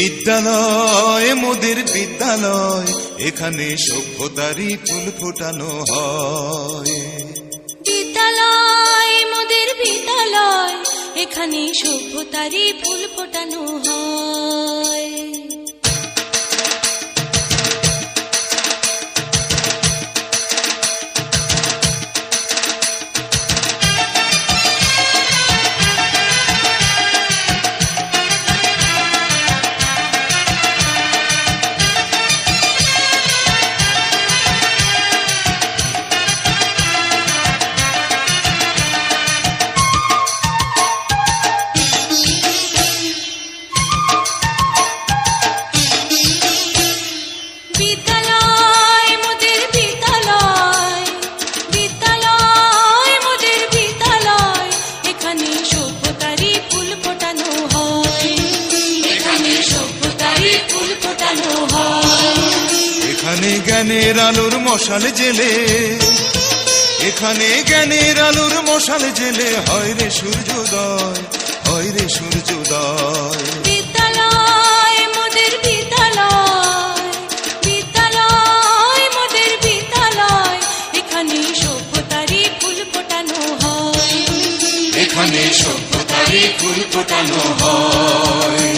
বিদ্যালয় মোদের বিদ্যালয়, এখানে সভ্যতারই ফুল ফোটানো হয়। বিদ্যালয় মোদের বিদ্যালয়, এখানে সভ্যতারই ফুল ফোটানো হয়। এখানে জ্ঞানের আলোর মশাল জেলে, এখানে জ্ঞানের আলোর মশাল জেলে হয় রে সূর্যোদয়, হয় রে সূর্যোদয়। বিদ্যালয় মোদের বিদ্যালয়, বিদ্যালয় মোদের বিদ্যালয়, এখানে সভ্যতারই ফুল ফোটানো হয়। এখানে সভ্যতারই ফুল ফোটানো হয়।